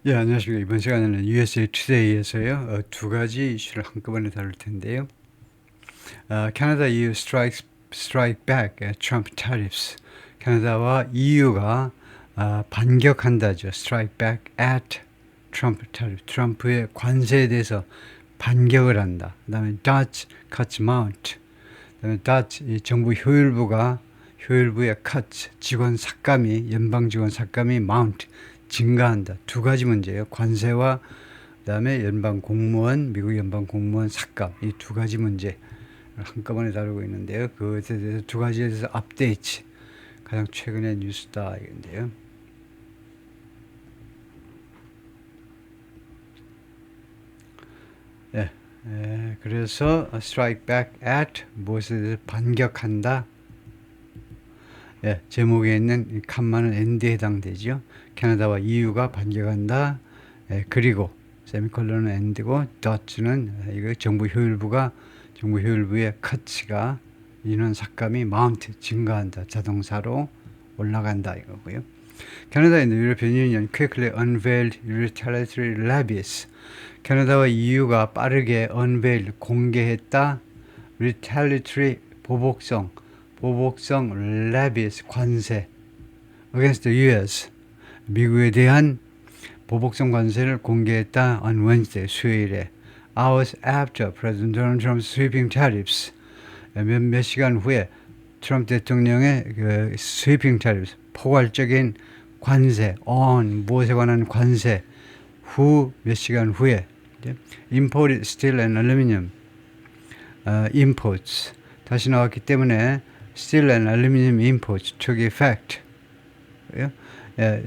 예, 안녕하십니까. 이번 시간에는 USA Today에서요, 두 가지 이슈를 한꺼번에 다룰 텐데요. 캐나다 EU strike back at Trump tariffs. 캐나다와 EU가 반격한다죠. strike back at Trump tariff. 트럼프의 관세에 대해서 반격을 한다. 그 다음에 Dodge cuts mount. 그 다음에 Dodge, 이 정부 효율부의 cuts, 직원 삭감이, 연방 직원 삭감이 mount, 증가한다. 두 가지 문제예요. 관세와 그다음에 연방 공무원, 미국 연방 공무원 삭감, 이 두 가지 문제 한꺼번에 다루고 있는데요. 그것에 대해서 두 가지에 대해서 업데이트, 가장 최근의 뉴스다 이건데요. 예, 그래서 strike back at 무엇에 대해서 반격한다. 예, 제목에 있는 이 칸마는 end에 해당되죠. 캐나다와 EU가 반격한다. 예, 그리고 세미콜론은 end고 dot는 이거 정부 효율부의 cut가 인원 삭감이 mount 증가한다. 자동사로 올라간다 이거고요. Canada and the European Union quickly unveiled retaliatory levies. 캐나다와 EU가 빠르게 unveil 공개했다. retaliatory 보복성 levies 관세 against the U.S. 미국에 대한 보복성 관세를 공개했다. on Wednesday 수요일에 hours after President Donald Trump's sweeping tariffs. 몇 시간 후에 트럼프 대통령의 그 sweeping tariffs 포괄적인 관세 on 무엇에 관한 관세 후 몇 시간 후에 imported steel and aluminum imports 다시 나왔기 때문에 steel and aluminum imports took effect.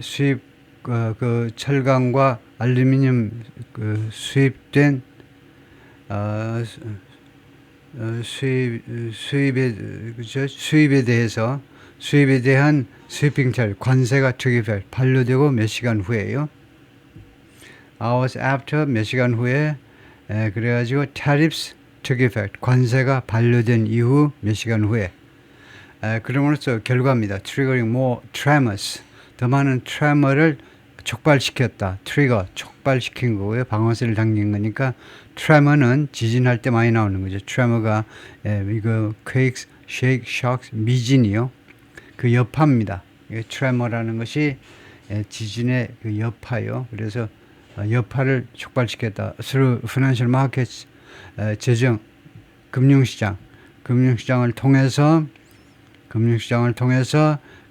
수입 그 철강과 알루미늄 그 수입된 수입에 대해서 수입에 대한 스위핑 관세가 took effect 반려되고 몇 시간 후에요. hours after 몇 시간 후에 그래가지고 tariffs took effect 관세가 반려된 이후 몇 시간 후에 그럼으로써 결과입니다. triggering more tremors 더 많은 트레머를 촉발시켰다. 트리거 촉발시킨 거고요. 방아쇠를 당긴 거니까 트레머는 지진할 때 많이 나오는 거죠. 트레머가 이거 quakes, shake, shocks 미진이요. 그 여파입니다. 트레머라는 것이 지진의 그 여파요. 그래서 여파를 촉발시켰다. through financial markets 재정 금융시장을 통해서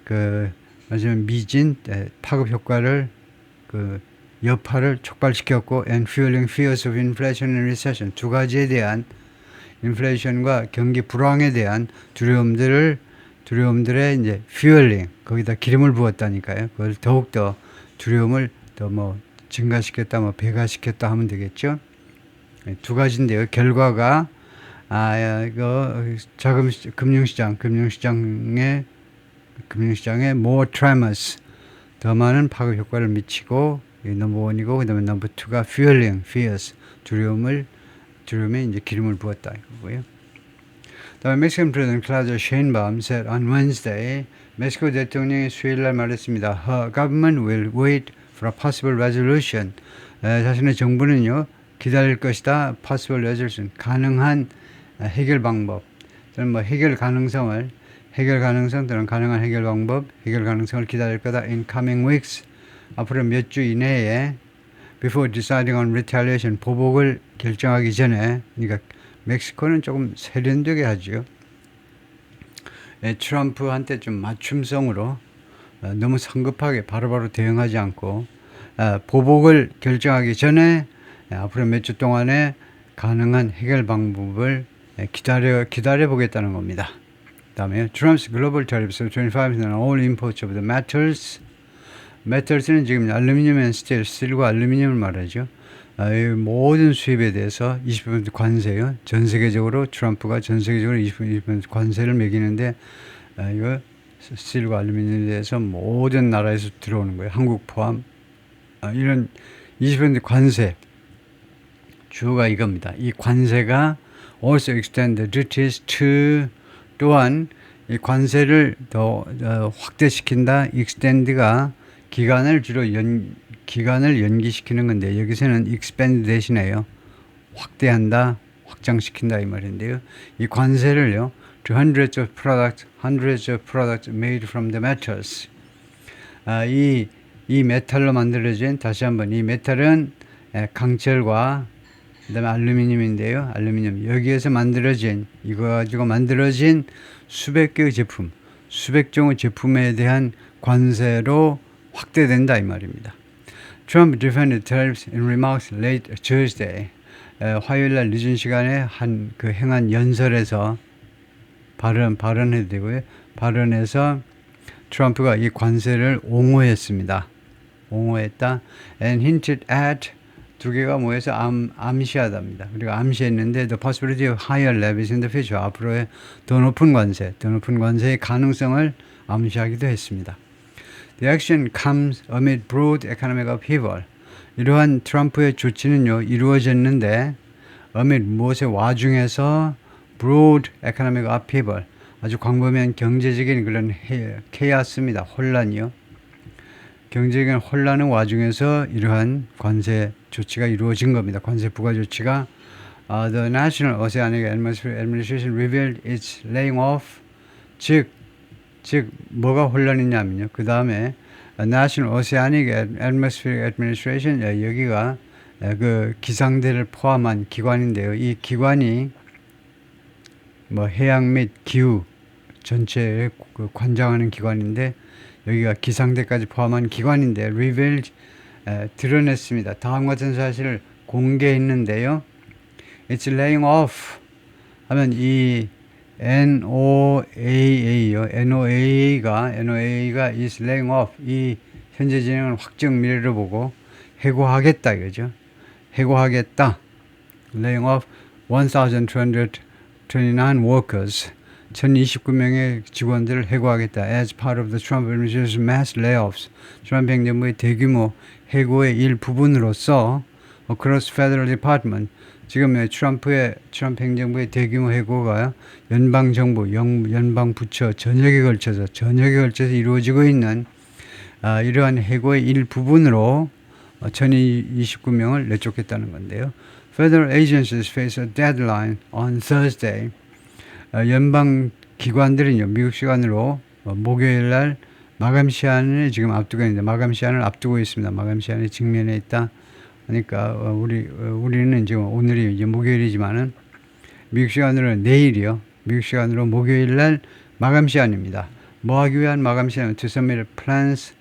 그 마지막 미진 파급 효과를 그 여파를 촉발시켰고 and fueling fears of inflation and recession 두 가지에 대한 인플레이션과 경기 불황에 대한 두려움들의 이제 fueling 거기다 기름을 부었다니까요. 그걸 더욱더 두려움을 더 뭐 증가시켰다 뭐 배가시켰다 하면 되겠죠. 두 가지인데요. 결과가 이거 자금 금융시장에 more tremors 더 많은 파급 효과를 미치고 넘버 원이고 그다음에 넘버 투가 fueling fears 두려움에 이제 기름을 부었다 이거고요. 다음에 멕시칸 프레지던트 클라우디아 셰인바움 said on Wednesday 멕시코 대통령이 수요일날 말했습니다. Her government will wait for a possible resolution. 자신의 정부는요 기다릴 것이다. possible resolution 가능한 해결 방법 또는 뭐 해결 가능성 또는 가능한 해결 방법, 해결 가능성을 기다릴 거다. In coming weeks, 앞으로 몇 주 이내에 before deciding on retaliation, 보복을 결정하기 전에, 그러니까 멕시코는 조금 세련되게 하죠. 트럼프한테 좀 맞춤성으로 너무 성급하게 바로바로 대응하지 않고 보복을 결정하기 전에 앞으로 몇 주 동안에 가능한 해결 방법을 기다려 보겠다는 겁니다. 다음에 Trump's global tariffs of 25% on all imports of the metals는 지금 알루미늄 and steel, 스틸과 알루미늄을 말하죠. 모든 수입에 대해서 20% 관세요. 전 세계적으로 트럼프가 전 세계적으로 20% 관세를 매기는데 이거 스틸과 알루미늄에 대해서 모든 나라에서 들어오는 거예요. 한국 포함. 이런 20% 관세 주가 이겁니다. 이 관세가 also extend the duties to 또한 이 관세를 더 확대시킨다. extend가 기간을 주로 기간을 연기시키는 건데 여기서는 expand 대신에요. 확대한다, 확장시킨다 이 말인데요. 이 관세를요. to hundreds of products made from the metals. 이 메탈로 만들어진 다시 한번 이 메탈은 강철과 그다음에 알루미늄인데요. 알루미늄 여기에서 만들어진 이거 가지고 만들어진 수백 개의 제품, 수백 종의 제품에 대한 관세로 확대된다 이 말입니다. Trump defended tariffs in remarks late Tuesday. 화요일날 늦은 시간에 그 행한 연설에서 발언해도 되고요. 발언에서 트럼프가 이 관세를 옹호했습니다. 옹호했다. And hinted at 두 개가 모여서 암시하답니다. 우리가 암시했는데 the possibility of higher levies in the future. 앞으로의 더 높은 관세의 가능성을 암시하기도 했습니다. The action comes amid broad economic upheaval. 이러한 트럼프의 조치는요 이루어졌는데 amid 무엇의 와중에서 broad economic upheaval 아주 광범위한 경제적인 그런 케이아스입니다. 혼란이요. 경제적인 혼란의 와중에서 이러한 관세 조치가 이루어진 겁니다. 관세 부과 조치가 The National Oceanic Atmospheric Administration revealed its laying off 즉 뭐가 혼란이냐면요. 그 다음에 National Oceanic Atmospheric Administration 여기가 그 기상대를 포함한 기관인데요. 이 기관이 뭐 해양 및 기후 전체에 그 관장하는 기관인데 여기가 기상대까지 포함한 기관인데 revealed 드러냈습니다. 다음 같은 사실을 공개했는데요. It's laying off 하면 이 NOAA요. NOAA가 is laying off 이 현재 진행을 확정 미래로 보고 해고하겠다 이거죠. 해고하겠다. laying off 1,229 workers 1029명의 직원들을 해고하겠다. As part of the Trump administration's mass layoffs. 트럼프 행정부의 대규모 해고의 일부분으로서 across federal department. 지금 트럼프 행정부의 대규모 해고가 연방정부, 연방부처 전역에 걸쳐서 이루어지고 있는 이러한 해고의 일부분으로 1029명을 내쫓겠다는 건데요. Federal agencies face a deadline on Thursday. 연방 기관들은요, 미국 시간으로 목요일 날 마감 시한을 지금 앞두고 있는데, 마감 시한을 앞두고 있습니다. 마감 시한이 직면에 있다. 그러니까, 우리는 지금 오늘이 이제 목요일이지만은, 미국 시간으로 내일이요. 미국 시간으로 목요일 날 마감 시한입니다. 뭐 하기 위한 마감 시한은 to submit plans,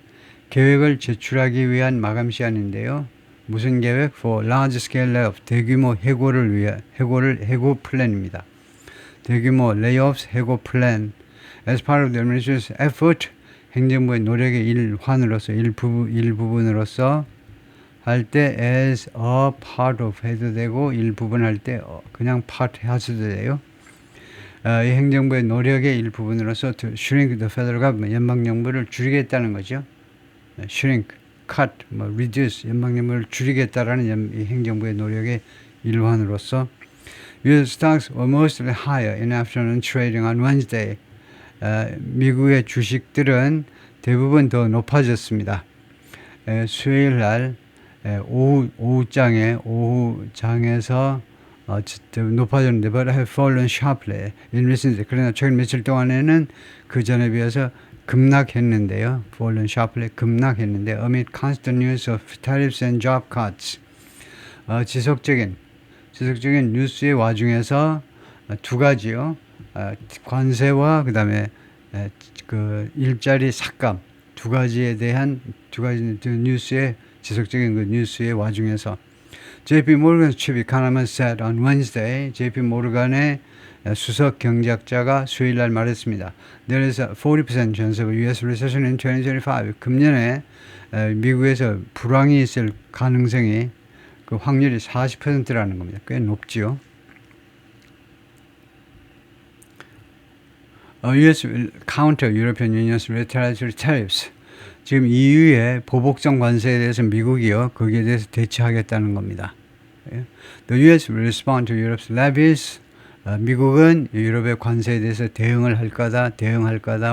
계획을 제출하기 위한 마감 시한인데요. 무슨 계획? For large scale layoff, 대규모 해고를 위해, 해고 플랜입니다. 대규모 layoffs 해고 플랜. As part of the administration's effort, 행정부의 노력의 일환으로서, 일부분으로서 할 때 as a part of 해도 되고, 일부분 할 때 그냥 part 하셔도 돼요. 이 행정부의 노력의 일부분으로서 to shrink the federal government, 연방정부를 줄이겠다는 거죠. shrink, cut, reduce, 연방정부를 줄이겠다라는 이 행정부의 노력의 일환으로서 U.S. stocks were mostly higher in afternoon trading on Wednesday. 미국의 주식들은 대부분 더 높아졌습니다. 수요일 날 오후장에서 높아졌는데 but have fallen sharply in recent days. 그러나 최근 며칠 동안에는 그 전에 비해서 급락했는데요. fallen sharply 급락했는데 amid constant news of tariffs and job cuts. 지속적인 뉴스의 와중에서 두 가지요. 관세와 그다음에 그 일자리 삭감 두 가지 뉴스의 지속적인 그 뉴스의 와중에서 JP Morgan's chief economist said on Wednesday, JP 모르간의 수석 경제학자가 수요일 날 말했습니다. There is a 40% chance of U.S. recession in 2025. 금년에 미국에서 불황이 있을 가능성이 그 확률이 40%라는 겁니다. 꽤 높지요. U.S. will counter European Union's retaliatory tariffs. 지금 EU의 보복성 관세에 대해서 미국이요, 거기에 대해서 대처하겠다는 겁니다. The U.S. will respond to Europe's levies 미국은 유럽의 관세에 대해서 대응할 거다.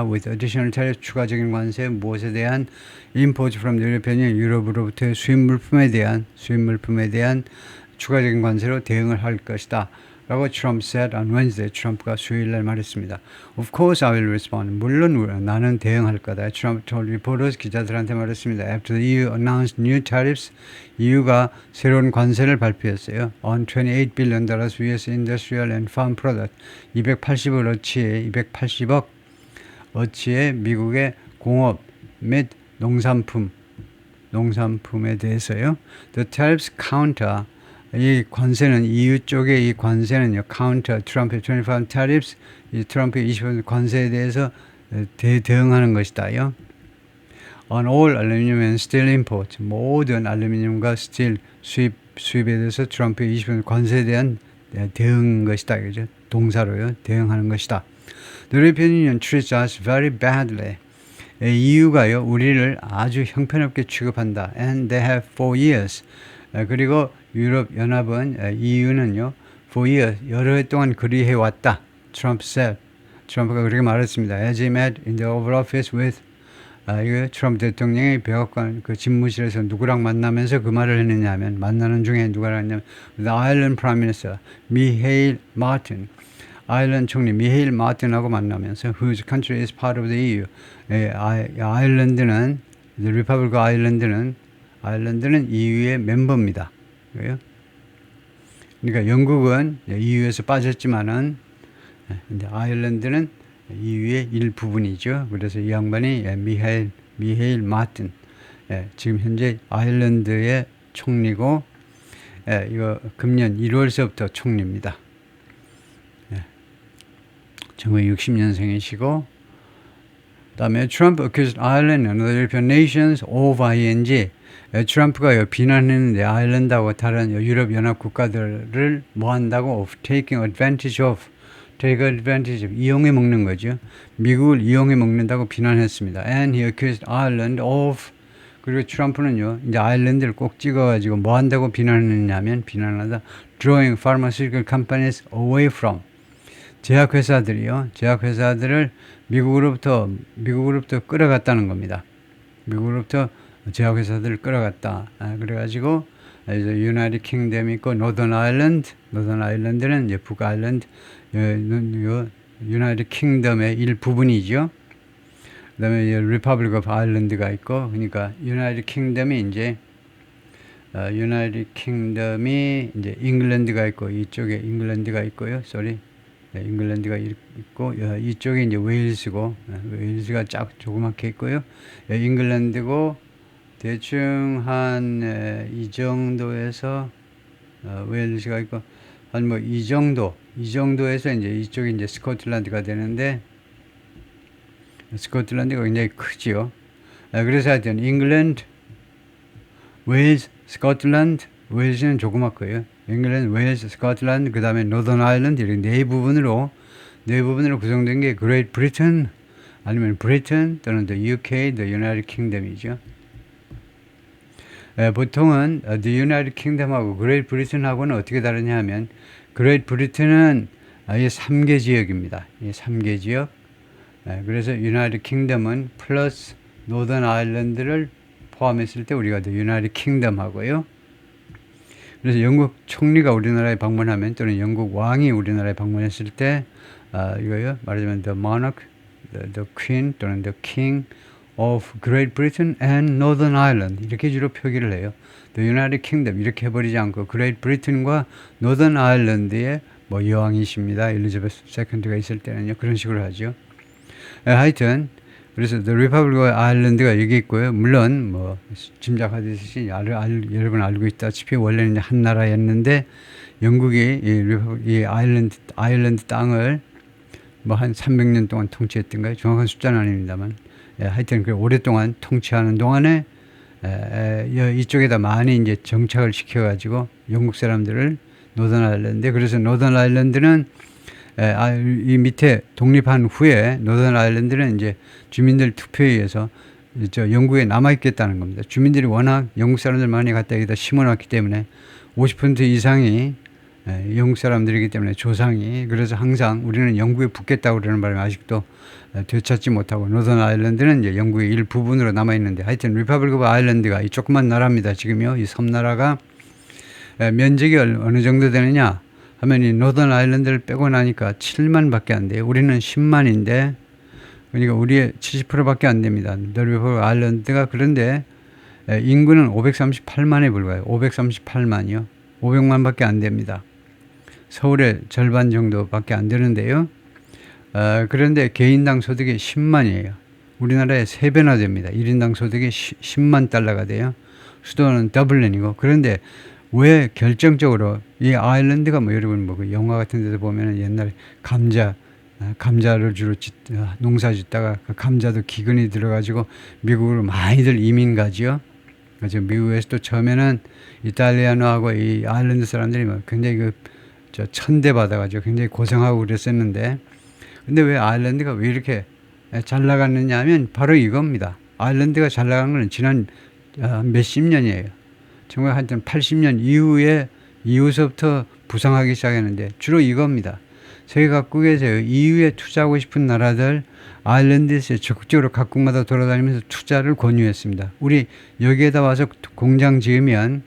with additional tariff, 추가적인 관세, 무엇에 대한 import from the European Union, 유럽으로부터의 수입 물품에 대한 추가적인 관세로 대응을 할 것이다. 라고 Trump said on Wednesday. 트럼프가 수요일 날 말했습니다. Of course I will respond. 물론 나는 대응할 거다. Trump told reporters, 기자들한테 말했습니다. After the EU announced new tariffs, EU가 새로운 관세를 발표했어요. On $28 billion US industrial and farm product. 280억 어치의 미국의 공업 및 농산품에 대해서요. The tariffs counter, 이 관세는 EU 쪽의 이 관세는요, counter Trump의 25 tariffs, 이 트럼프의 25% 관세에 대해서 대응하는 것이다요. On all aluminum and steel import, 모든 알루미늄과 스틸 수입에 대해서 트럼프의 20% 관세에 대한 대응인 것이다, 그죠? 동사로요, 대응하는 것이다. The European Union treats us very badly. EU가요, 우리를 아주 형편없게 취급한다. And they have for years. 그리고 유럽 연합은 EU는요, for years, 여러 해 동안 그리해 왔다. Trump said. 트럼프가 그렇게 말했습니다. As he met in the Oval Office with 이거 트럼프 대통령이 백악관 그 집무실에서 누구랑 만나면서 그 말을 했느냐 하면, 만나는 중에 누구랑 했냐면 the Ireland Prime Minister 미헤일 마틴, 아일랜드 총리 미헤일 마틴하고 만나면서 whose country is part of the EU. 아일랜드는 the Republic of 아일랜드는 EU의 멤버입니다. 그러니까 영국은 EU에서 빠졌지만은 근데 아일랜드는 EU의 일부분이죠. 그래서 이 양반이 미헤일 마틴, 지금 현재 아일랜드의 총리고, 이거 금년 1월서부터 총리입니다. 1960년생이시고, 그다음에 Trump accused Ireland and other European nations of ing. 트럼프가 비난했는데 아일랜드하고 다른 유럽 연합 국가들을 뭐 한다고 of taking advantage of, 이용해 먹는 거죠. 미국을 이용해 먹는다고 비난했습니다. And he accused Ireland of, 그리고 트럼프는요, 이제 아일랜드를 꼭 찍어가지고 뭐 한다고 비난하다 drawing pharmaceutical companies away from, 제약회사들을 미국으로부터 끌어갔다는 겁니다. 미국으로부터 제약회사들을 끌어갔다. 그래가지고 이제 유나이티드 킹덤이 있고 노던 아일랜드는 이제 북아일랜드, 유나이티드 킹덤의 일부분이죠. 그다음에 이제 리퍼블릭 오브 아일랜드가 있고, 그러니까 유나이티드 킹덤이 이제 잉글랜드가 있고, 이쪽에 잉글랜드가 있고요. 잉글랜드가 있고, 이쪽에 이제 웨일스고, 웨일스가 조그맣게 있고요. 잉글랜드고, 대충 한 이 정도에서 웨일스가 있고, 한 뭐 이 정도에서 이제 이쪽이 이제 스코틀랜드가 되는데, 스코틀랜드가 굉장히 크지요. 그래서 하여튼 잉글랜드, 웨일스, 스코틀랜드, 웨일스는 조그맣고요. 잉글랜드, 웨일스, 스코틀랜드, 그 다음에 노던 아일랜드, 이렇게 네 부분으로 구성된 게 그레이트 브리튼, 아니면 브리튼 또는 the UK, the United Kingdom이죠. 보통은 the United Kingdom하고 그레이트 브리튼하고는 어떻게 다르냐 하면, 그레이트 브리튼은 이 3개 지역입니다. 이 3개 지역. 그래서 United Kingdom은 플러스 노던 아일랜드를 포함했을 때 우리가 the United Kingdom 하고요. 그래서 영국 총리가 우리나라에 방문하면, 또는 영국 왕이 우리나라에 방문했을 때 이거요, 말하자면 the monarch, the queen 또는 the king of Great Britain and Northern Ireland, 이렇게 주로 표기를 해요. The United Kingdom 이렇게 해버리지 않고 Great Britain과 Northern Ireland의 뭐 여왕이십니다, 엘리자베스 세컨드가 있을 때는요, 그런 식으로 하죠. 하여튼 그래서 The Republic of Ireland가 여기 있고요. 물론 뭐 짐작하듯이 여러분 알고 있다시피 원래는 한 나라였는데, 영국이 이 아일랜드 땅을 뭐 한 300년 동안 통치했던가요? 정확한 숫자는 아닙니다만, 하여튼 그 오랫동안 통치하는 동안에 이쪽에다 많이 이제 정착을 시켜가지고 영국 사람들을 노던 아일랜드, 그래서 노던 아일랜드는 이 밑에 독립한 후에 노던 아일랜드는 이제 주민들 투표에 의해서 영국에 남아있겠다는 겁니다. 주민들이 워낙 영국 사람들 많이 갖다 여기다 심어놨기 때문에 50% 이상이 영국 사람들이기 때문에 조상이 그래서 항상 우리는 영국에 붙겠다고 그러는 바람에 아직도 되찾지 못하고 노던 아일랜드는 이제 영국의 일부분으로 남아 있는데 하여튼 리퍼블릭 오브 아일랜드가 이 조그만 나라입니다. 지금요 이 섬나라가 면적이 어느 정도 되느냐 하면 이 노던 아일랜드를 빼고 나니까 7만밖에 안 돼요. 우리는 10만인데 그러니까 우리의 70%밖에 안 됩니다. 리퍼블릭 아일랜드가 그런데 인구는 538만에 불과해요. 538만이요. 500만밖에 안 됩니다. 서울의 절반 정도밖에 안 되는데요. 그런데 개인당 소득이 10만이에요. 우리나라의 3배나 됩니다. 1인당 소득이 10만 달러가 돼요. 수도는 더블린이고. 그런데 왜 결정적으로 이 아일랜드가 뭐 여러분 뭐 그 영화 같은 데도 보면은 옛날에 감자를 주로 농사 짓다가 그 감자도 기근이 들어가지고 미국으로 많이들 이민 가지요. 그래서 미국에서도 처음에는 이탈리아노하고 이 아일랜드 사람들이 뭐 굉장히 천대 받아가지고 굉장히 고생하고 그랬었는데 근데 왜 아일랜드가 왜 이렇게 잘 나갔느냐 하면 바로 이겁니다. 아일랜드가 잘 나간 건 지난 몇십 년이에요. 정말 한 80년 이후서부터 부상하기 시작했는데 주로 이겁니다. 세계 각국에서 EU에 투자하고 싶은 나라들 아일랜드에서 적극적으로 각국마다 돌아다니면서 투자를 권유했습니다. 우리 여기에다 와서 공장 지으면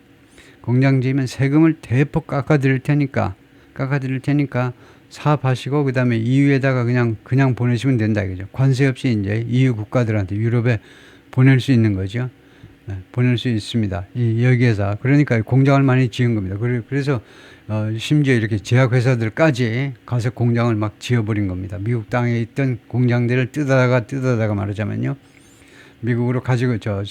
세금을 대폭 깎아드릴 테니까 사업하시고 그다음에 EU에다가 그냥 보내시면 된다 이거죠. 관세 없이 이제 EU 국가들한테 유럽에 보낼 수 있는 거죠. 보낼 수 있습니다. 여기에서 그러니까 공장을 많이 지은 겁니다. 그래서 심지어 이렇게 제약회사들까지 가서 공장을 막 지어버린 겁니다. 미국 땅에 있던 공장들을 뜯어다가 말하자면요. 미국으로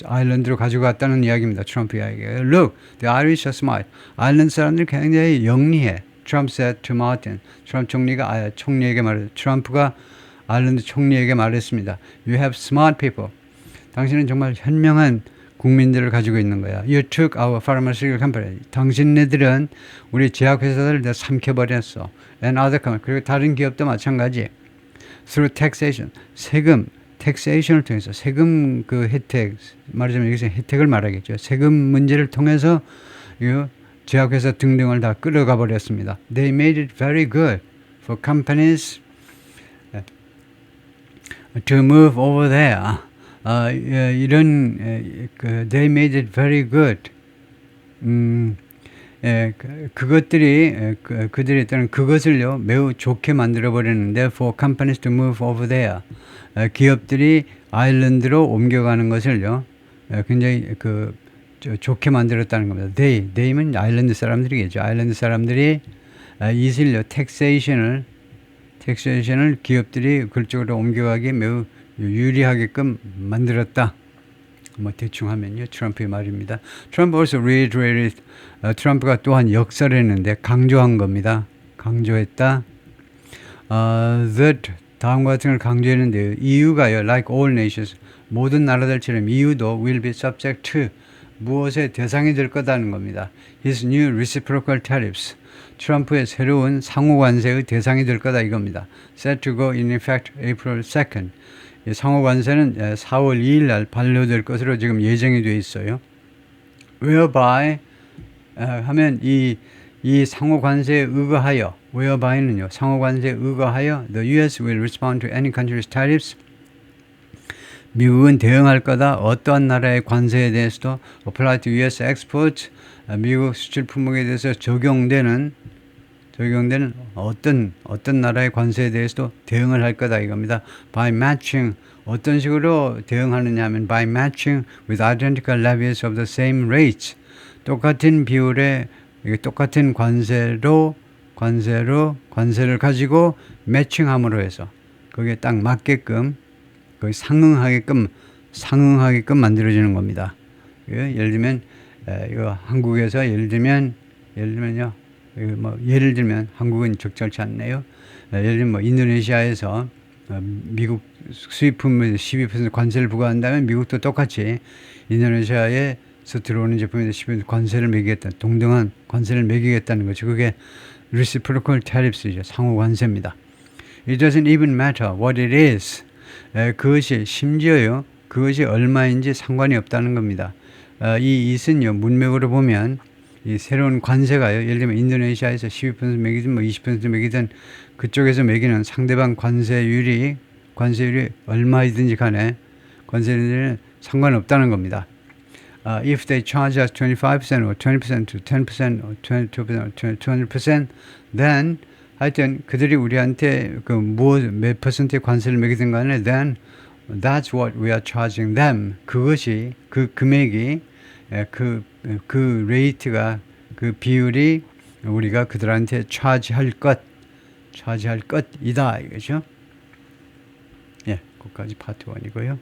아일랜드로 가지고 갔다는 이야기입니다. 트럼프 이야기가. Look, the Irish are smart. 아일랜드 사람들이 굉장히 영리해. Trump said to Martin. 트럼프 트럼프가 아일랜드 총리에게 말했습니다. You have smart people. 당신은 정말 현명한 국민들을 가지고 있는 거야. You took our pharmaceutical company. 당신네들은 우리 제약회사들을 다 삼켜버렸어. And other company. 그리고 다른 기업도 마찬가지. Through taxation. taxation을 통해서 세금 혜택, 말하자면 여기서 혜택을 말하겠죠. 세금 문제를 통해서 제약회사 등등을 다 끌어가 버렸습니다. They made it very good for companies to move over there. they made it very good. 그들이 일단 그것을요 매우 좋게 만들어 버렸는데 for companies to move over there. 기업들이 아일랜드로 옮겨가는 것을요 굉장히 좋게 만들었다는 겁니다. they면 아일랜드 사람들이겠죠. 아일랜드 사람들이 이슬요 taxation을 기업들이 그쪽으로 옮겨가기 매우 유리하게끔 만들었다. 뭐 대충 하면요 트럼프의 말입니다. 트럼프 also reiterated. 트럼프가 또한 역설했는데 강조한 겁니다. 강조했다. that 다음과 같은 걸 강조했는데요. EU가요, like all nations, 모든 나라들처럼 EU도 will be subject to 무엇의 대상이 될 거다는 겁니다. His new reciprocal tariffs. 트럼프의 새로운 상호관세의 대상이 될 거다 이겁니다. Set to go in effect April 2nd. 상호관세는 4월 2일 날 반려될 것으로 지금 예정이 되어 있어요. Whereby 하면 이 상호관세에 의거하여 whereby는요 상호관세에 의거하여 the U.S. will respond to any country's tariffs. 미국은 대응할 거다. 어떠한 나라의 관세에 대해서도 apply to U.S. exports. 미국 수출 품목에 대해서 적용되는 어떤 나라의 관세에 대해서도 대응을 할 거다 이겁니다. By matching 어떤 식으로 대응하느냐 하면 by matching with identical levies of the same rates. 똑같은 비율의 똑같은 관세를 가지고 매칭함으로 해서 거기에 딱 맞게끔 거기 상응하게끔 만들어지는 겁니다. 예를 들면 이거 한국에서 예를 들면 한국은 적절치 않네요. 예를 들면 뭐 인도네시아에서 미국 수입품에 12% 관세를 부과한다면 미국도 똑같이 인도네시아에서 들어오는 제품에 12% 관세를 매기겠다. 동등한 관세를 매기겠다는 거죠. 그게 reciprocal tariffs이죠. 상호 관세입니다. It doesn't even matter what it is. 그것이 얼마인지 상관이 없다는 겁니다. 이 it은요 문맥으로 보면 이 새로운 관세가요. 예를 들면 인도네시아에서 12% 매기든 뭐 20% 매기든 그쪽에서 매기는 상대방 관세율이 얼마이든지 간에 관세율은 상관없다는 겁니다. If they charge us 25% or 20% to 10% or 22% or 200%, then 하여튼 그들이 우리한테 몇 퍼센트의 관세를 매기든 간에 then that's what we are charging them. 그것이 그 금액이 그 레이트가 그 비율이 우리가 그들한테 차지할 것이다 이거죠. 예, 거기까지 파트 1이고요.